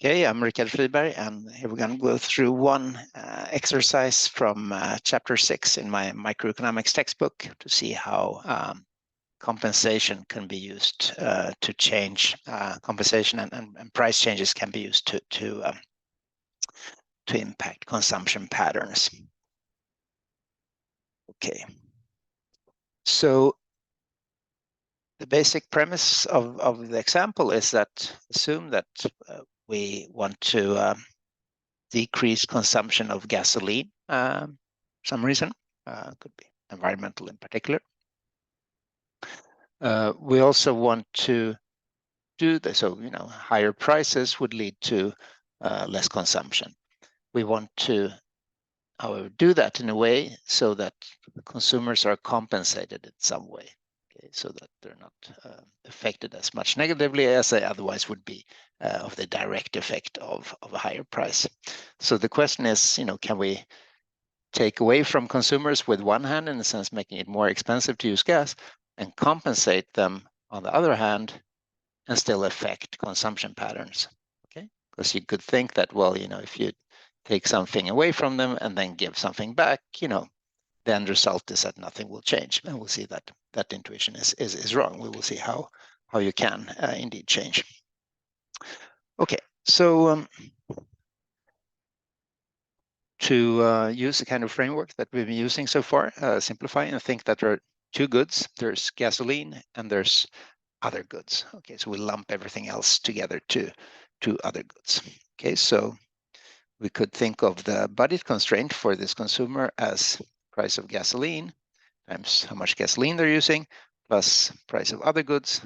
Okay, I'm Rickard Friberg, and here we're going to go through one exercise from chapter 6 in my microeconomics textbook to see how compensation can be used to change compensation and price changes can be used to impact consumption patterns. Okay, so the basic premise of the example is that assume that we want to decrease consumption of gasoline for some reason, could be environmental in particular. We also want to do this, so higher prices would lead to less consumption. We want to, however, do that in a way so that consumers are compensated in some way, okay, so that they're not affected as much negatively as they otherwise would be of the direct effect of a higher price. So the question is, can we take away from consumers with one hand, in a sense making it more expensive to use gas, and compensate them on the other hand and still affect consumption patterns? Okay, because you could think that, well, if you take something away from them and then give something back, the end result is that nothing will change, and we'll see that that intuition is wrong. We will see how you can indeed change. Okay, so to use the kind of framework that we've been using so far, simplify and think that there are two goods. There's gasoline and there's other goods. Okay, so we lump everything else together to other goods. Okay, so we could think of the budget constraint for this consumer as price of gasoline times how much gasoline they're using plus price of other goods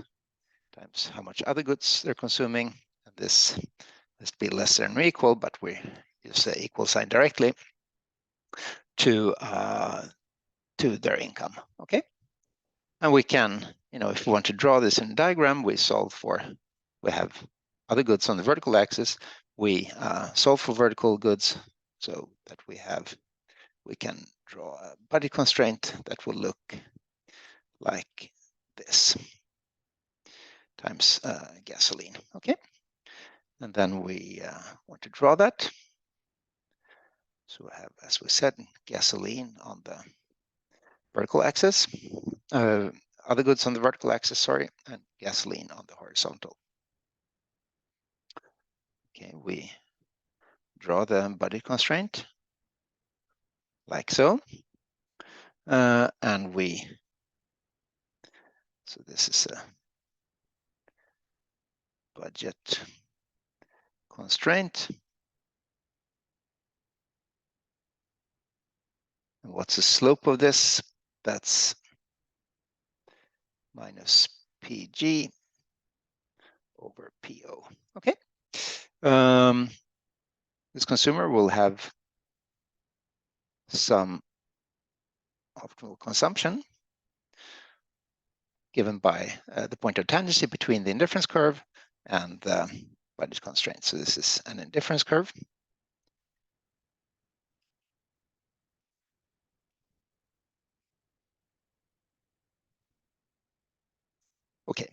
times how much other goods they're consuming. And this must be less than or equal, but we use the equal sign directly to their income. Okay, and we can, if we want to draw this in a diagram, we have other goods on the vertical axis. We solve for vertical goods so that we can draw a budget constraint that will look like this times gasoline. Okay, and then we want to draw that. So we have, as we said, gasoline on the vertical axis, other goods on the vertical axis, sorry, and gasoline on the horizontal. Okay, we draw the budget constraint like so, and so this is a budget constraint. And what's the slope of this? That's minus PG over PO. Okay. This consumer will have some optimal consumption given by the point of tangency between the indifference curve and the budget constraint. So this is an indifference curve. Okay.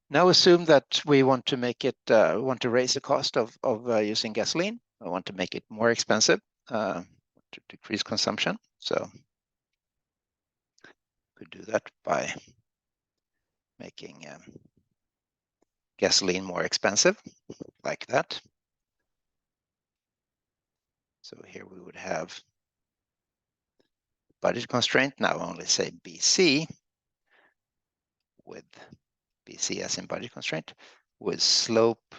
Now assume that we want to make it, want to raise the cost of using gasoline. I want to make it more expensive to decrease consumption. So we could do that by making gasoline more expensive, like that. So here we would have budget constraint, now only say BC, with BC as in budget constraint, with slope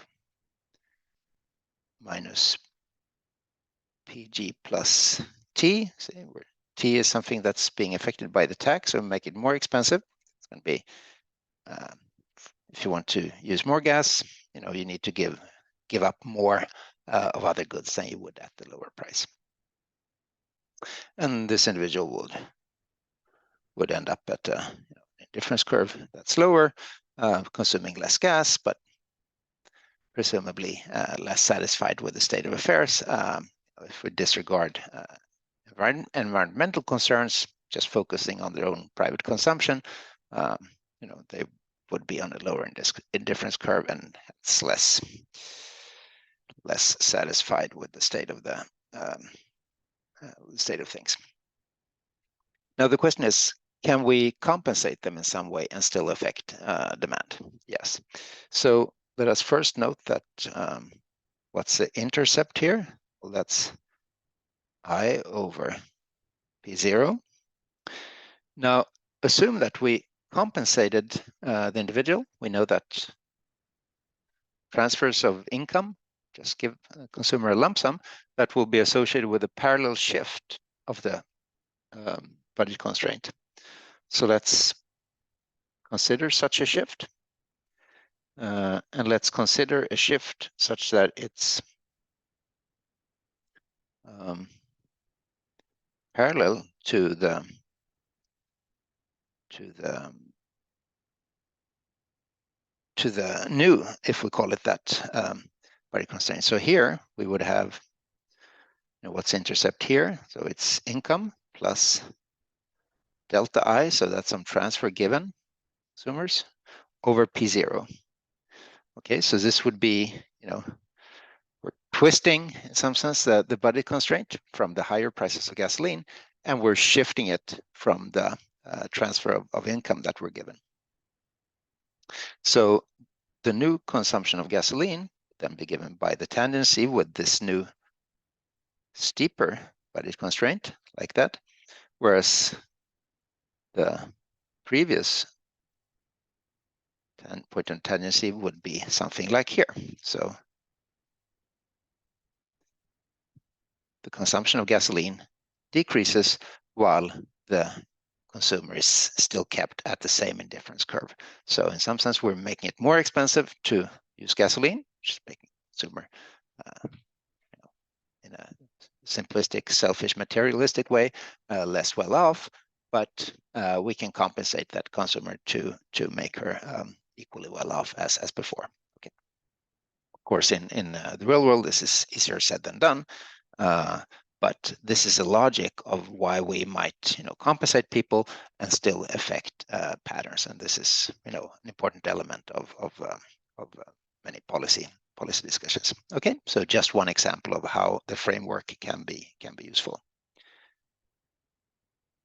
minus PG plus T. Say where T is something that's being affected by the tax, so make it more expensive. It's going to be, if you want to use more gas, you need to give up more of other goods than you would at the lower price. And this individual would end up at a indifference curve that's lower, consuming less gas, but presumably less satisfied with the state of affairs. If we disregard environmental concerns, just focusing on their own private consumption, they would be on a lower indifference curve, and it's less less satisfied with the state of things. Now the question is, can we compensate them in some way and still affect demand? Yes. So let us first note that what's the intercept here? Well, that's I over P0. Now assume that we compensated the individual. We know that transfers of income, just give a consumer a lump sum, that will be associated with a parallel shift of the budget constraint. So let's consider such a shift. And let's consider a shift such that it's parallel to the new, if we call it that, budget constraint. So here we would have, what's intercept here? So it's income plus delta I, so that's some transfer given consumers over P0. Okay, so this would be, we're twisting in some sense the budget constraint from the higher prices of gasoline, and we're shifting it from the transfer of income that we're given. So the new consumption of gasoline would then be given by the tendency with this new steeper budget constraint like that, whereas the previous point of tendency would be something like here. So the consumption of gasoline decreases while the consumer is still kept at the same indifference curve. So in some sense, we're making it more expensive to use gasoline, which is making the consumer in a simplistic, selfish, materialistic way, less well off, but we can compensate that consumer to make her equally well off as before. Okay. Of course, in the real world, this is easier said than done. But this is a logic of why we might, compensate people and still affect patterns. And this is, an important element of many policy discussions. Okay, so just one example of how the framework can be useful.